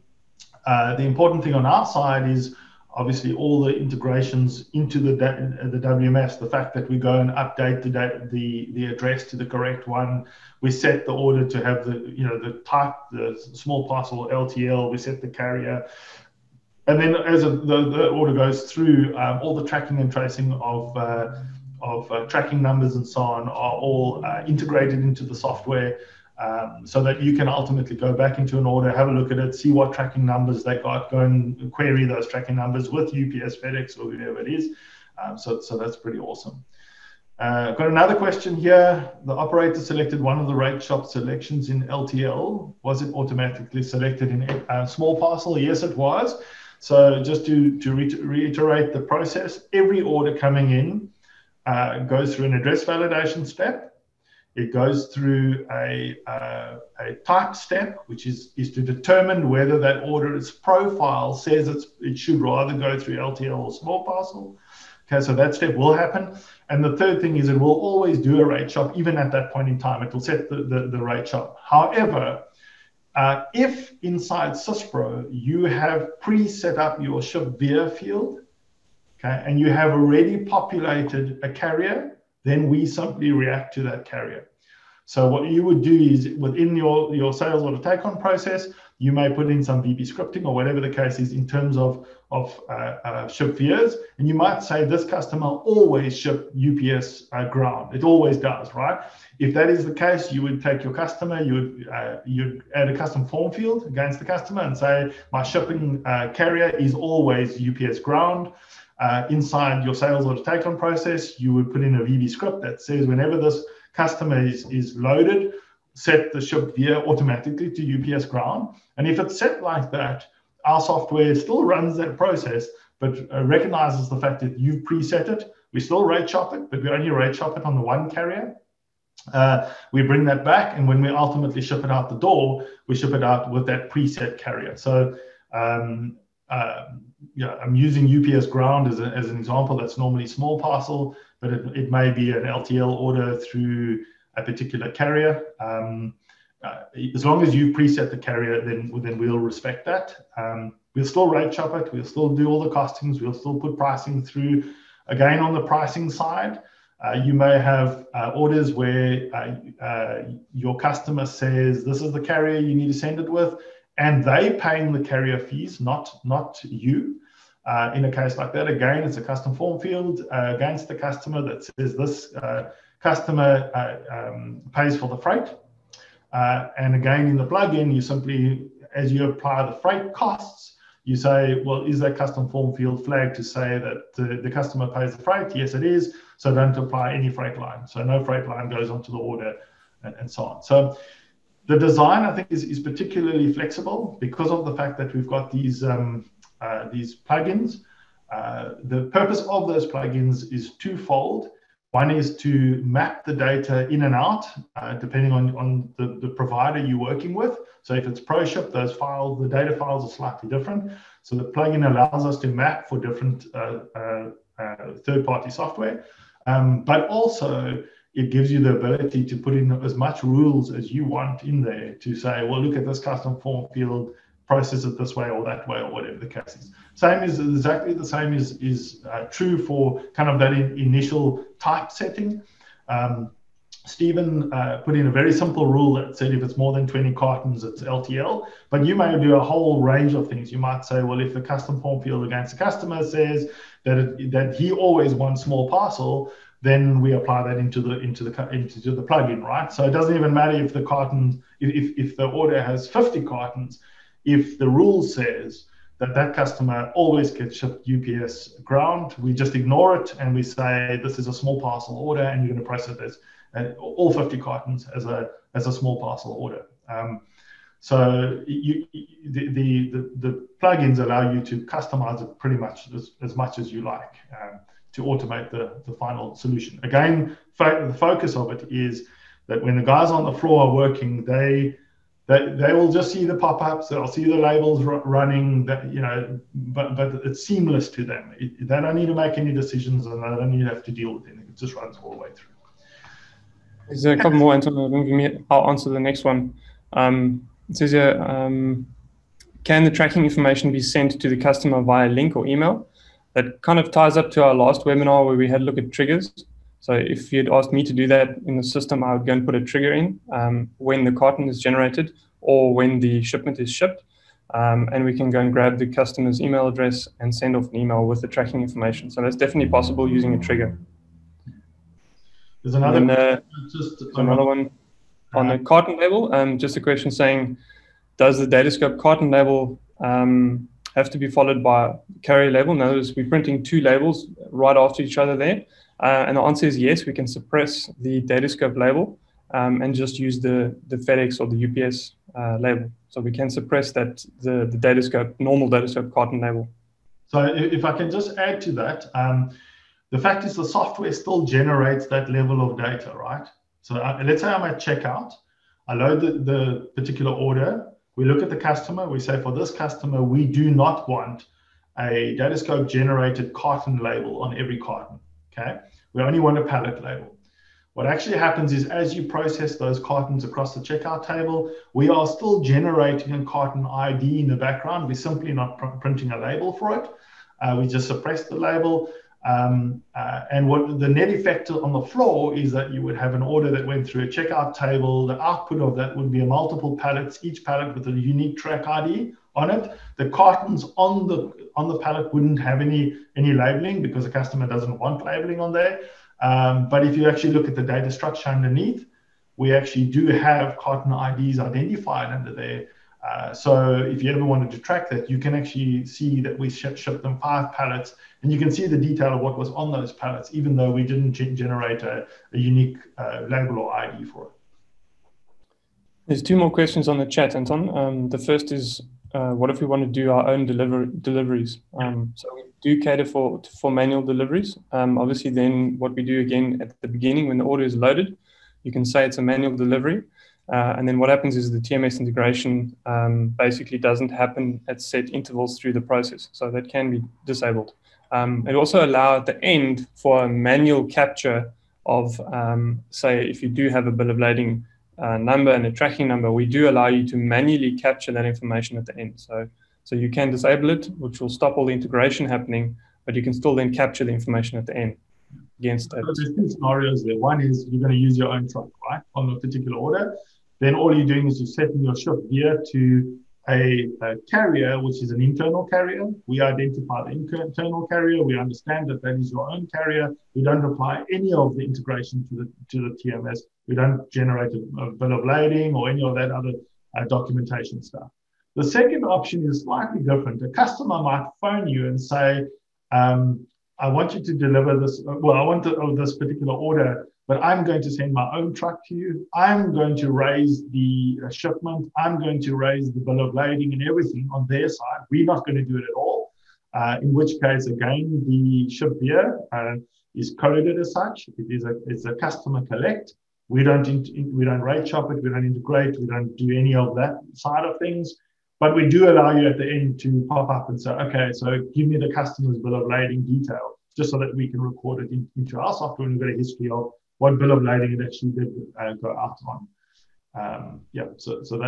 important thing on our side is obviously all the integrations into the WMS, the fact that we go and update the address to the correct one. We set the order to have the type, the small parcel LTL, we set the carrier. And then as the order goes through, all the tracking and tracing of tracking numbers and so on are all integrated into the software, so that you can ultimately go back into an order, have a look at it, see what tracking numbers they got, go and query those tracking numbers with UPS, FedEx, or whoever it is. So that's pretty awesome. Got another question here. The operator selected one of the rate shop selections in LTL. Was it automatically selected in small parcel? Yes, it was. So just to reiterate the process, every order coming in goes through an address validation step. It goes through a type step, which is to determine whether that order's profile says it should rather go through LTL or small parcel. Okay, so that step will happen. And the third thing is it will always do a rate shop, even at that point in time. It will set the rate shop. However, if inside Syspro you have pre-set up your ship via field, okay, and you have already populated a carrier, then we simply react to that carrier. So what you would do is within your sales order take-on process, you may put in some VB scripting or whatever the case is in terms of ship vias, and you might say this customer always ship UPS ground. It always does, right? If that is the case, you would take your customer, you'd add a custom form field against the customer and say, my shipping carrier is always UPS ground. Inside your sales order take-on process, you would put in a VB script that says whenever this customer is loaded, set the ship via automatically to UPS ground. And if it's set like that, our software still runs that process, but recognizes the fact that you've preset it. We still rate shop it, but we only rate shop it on the one carrier. We bring that back, and when we ultimately ship it out the door, we ship it out with that preset carrier. So yeah, I'm using UPS ground as an example. That's normally small parcel, but it may be an LTL order through a particular carrier. As long as you preset the carrier, then we'll respect that. We'll still rate shop it. We'll still do all the costings. We'll still put pricing through. Again, on the pricing side, you may have orders where your customer says, this is the carrier you need to send it with, and they paying the carrier fees, not you. In a case like that, again, it's a custom form field against the customer that says this customer pays for the freight. And again, in the plugin, you simply, as you apply the freight costs, you say, well, is that custom form field flagged to say that the customer pays the freight? Yes, it is. So don't apply any freight line. So no freight line goes onto the order and so on. So the design, I think, is particularly flexible because of the fact that we've got these plugins. The purpose of those plugins is twofold. One is to map the data in and out, depending on the provider you're working with. So if it's ProShip, those files, the data files are slightly different. So the plugin allows us to map for different third-party software, but also it gives you the ability to put in as much rules as you want in there to say, well, look at this custom form field. process it this way or that way or whatever the case is. Exactly the same is true for kind of that initial typesetting. Stephen put in a very simple rule that said if it's more than 20 cartons, it's LTL. But you may do a whole range of things. You might say, well, if the custom form field against the customer says that he always wants small parcel, then we apply that into the plugin, right? So it doesn't even matter if the carton, if the order has 50 cartons, if the rule says that customer always gets shipped UPS ground, we just ignore it and we say this is a small parcel order and you're going to process this all 50 cartons as a small parcel order. So the plugins allow you to customize it pretty much as much as you like to automate the final solution. Again, the focus of it is that when the guys on the floor are working, they will just see the pop-ups, they'll see the labels running, but it's seamless to them. They don't need to make any decisions and they don't need to have to deal with anything. It just runs all the way through. There's a couple more, Anton. I'll answer the next one. It says here, can the tracking information be sent to the customer via link or email? That kind of ties up to our last webinar where we had a look at triggers. So if you'd asked me to do that in the system, I would go and put a trigger in when the carton is generated or when the shipment is shipped. And we can go and grab the customer's email address and send off an email with the tracking information. So that's definitely possible using a trigger. There's another one on the carton label. Just a question saying, does the DATASCOPE carton label have to be followed by carrier label? Notice we're printing two labels right after each other there. And the answer is yes, we can suppress the DATASCOPE label and just use the FedEx or the UPS label. So we can suppress that the DATASCOPE, normal DATASCOPE carton label. So if I can just add to that, the fact is the software still generates that level of data, right? So let's say I'm at checkout, I load the particular order, we look at the customer, we say for this customer, we do not want a DATASCOPE generated carton label on every carton, okay? We only want a pallet label. What actually happens is as you process those cartons across the checkout table, we are still generating a carton ID in the background. We're simply not printing a label for it. We just suppress the label. And what the net effect on the floor is that you would have an order that went through a checkout table. The output of that would be a multiple pallets, each pallet with a unique track ID on it. The cartons on the pallet wouldn't have any labeling because the customer doesn't want labeling on there. But if you actually look at the data structure underneath, we actually do have carton IDs identified under there. So if you ever wanted to track that, you can actually see that we shipped them 5 pallets, and you can see the detail of what was on those pallets, even though we didn't generate a unique label or ID for it. There's 2 more questions on the chat, Anton. The first is, what if we want to do our own deliveries? So we do cater for manual deliveries. Obviously, then what we do again at the beginning when the order is loaded, you can say it's a manual delivery. And then what happens is the TMS integration basically doesn't happen at set intervals through the process. So that can be disabled. It also allows at the end for a manual capture of, say, if you do have a bill of lading number and a tracking number, we do allow you to manually capture that information at the end. So you can disable it, which will stop all the integration happening, but you can still then capture the information at the end against that. So there's 2 scenarios there. One is you're going to use your own truck, right, on a particular order. Then all you're doing is you're setting your ship gear to a carrier, which is an internal carrier. We identify the internal carrier. We understand that is your own carrier. We don't apply any of the integration to the TMS. We don't generate a bill of lading or any of that other documentation stuff. The second option is slightly different. A customer might phone you and say, I want you to deliver this. Well, I want this particular order, but I'm going to send my own truck to you. I'm going to raise the shipment. I'm going to raise the bill of lading and everything on their side. We're not going to do it at all. In which case, again, the ship beer is coded as such. It's a customer collect. We don't rate shop it. We don't integrate. We don't do any of that side of things. But we do allow you at the end to pop up and say, okay, so give me the customer's bill of lading detail, just so that we can record it into our software and we've got a history of what bill of lading it actually did go out on. So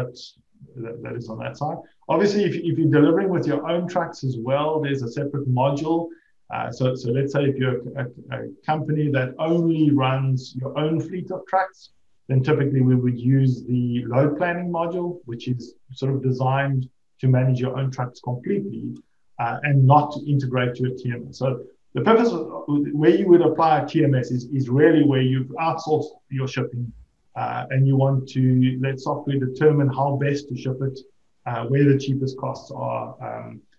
that is on that side. Obviously, if you're delivering with your own trucks as well, there's a separate module. So let's say if you're a company that only runs your own fleet of trucks, then typically we would use the load planning module, which is sort of designed to manage your own trucks completely and not to integrate to a TMS. So the purpose of where you would apply a TMS is really where you've outsourced your shipping and you want to let software determine how best to ship it, where the cheapest costs are,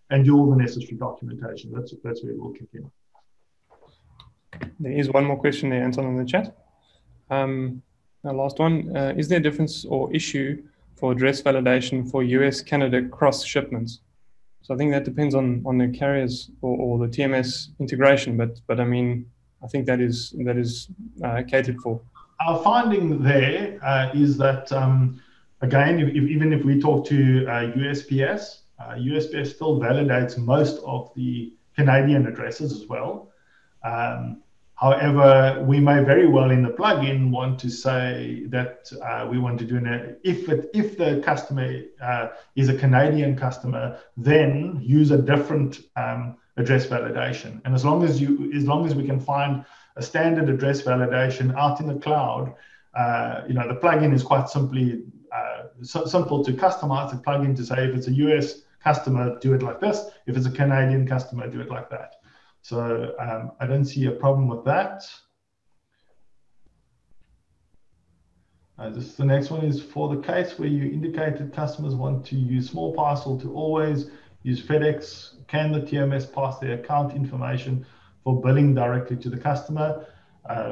and do all the necessary documentation. That's where it will kick in. There is one more question there, Anton, in the chat. The last one, is there a difference or issue for address validation for US-Canada cross shipments? So I think that depends on the carriers or the TMS integration, but I mean, I think that is catered for. Our finding there is that, again, even if we talk to USPS, USPS still validates most of the Canadian addresses as well. However, we may very well in the plugin want to say that we want to do if the customer is a Canadian customer, then use a different address validation. And as long as we can find a standard address validation out in the cloud, the plugin is quite simply simple to customize the plugin to say if it's a US customer, do it like this. If it's a Canadian customer, do it like that. So I don't see a problem with that. The next one is for the case where you indicated customers want to use small parcel to always use FedEx. Can the TMS pass their account information for billing directly to the customer?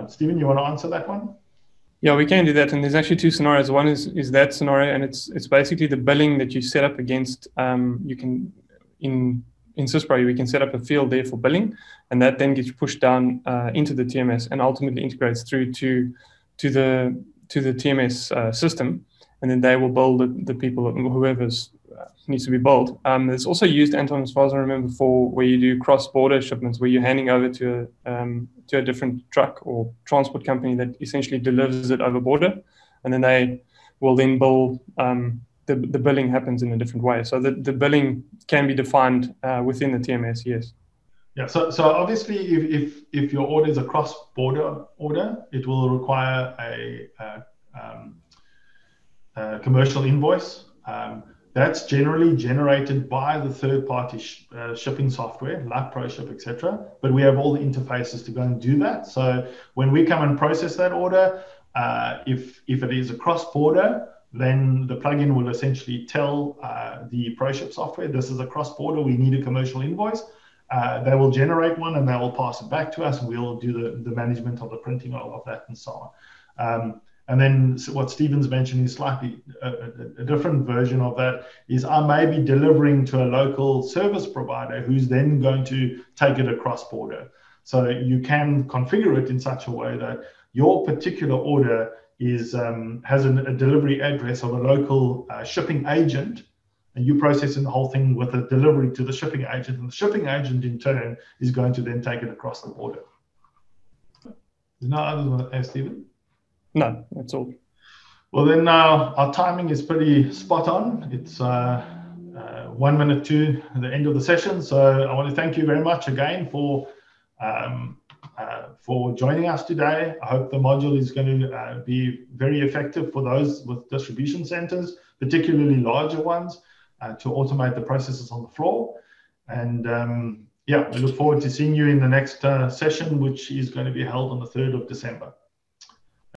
Stephen, you want to answer that one? Yeah, we can do that, and there's actually two scenarios. One is that scenario, and it's basically the billing that you set up against. You can in Syspro, we can set up a field there for billing, and that then gets pushed down into the TMS and ultimately integrates through to the TMS system, and then they will bill the people, whoever's needs to be billed. It's also used, Anton, as far as I remember, for where you do cross-border shipments, where you're handing over to a different truck or transport company that essentially delivers it over border, and then they will then bill. The billing happens in a different way. So the billing can be defined within the TMS, yes. Yeah, so obviously if your order is a cross-border order, it will require a commercial invoice. That's generally generated by the third-party shipping software, like ProShip, etc. But we have all the interfaces to go and do that. So when we come and process that order, if it is a cross-border, then the plugin will essentially tell the ProShip software, this is a cross-border, we need a commercial invoice. They will generate one and they will pass it back to us, and we'll do the management of the printing of that and so on. And then what Stephen's mentioned is slightly a different version of that is I may be delivering to a local service provider who's then going to take it across border. So you can configure it in such a way that your particular order has a delivery address of a local shipping agent, and you processing the whole thing with a delivery to the shipping agent, and the shipping agent in turn is going to then take it across the border. There's no others want to ask, Stephen? No, that's all. Well, then our timing is pretty spot on. It's 1 minute to the end of the session. So I want to thank you very much again for joining us today. I hope the module is going to be very effective for those with distribution centers, particularly larger ones, to automate the processes on the floor. And yeah, we look forward to seeing you in the next session, which is going to be held on the 3rd of December.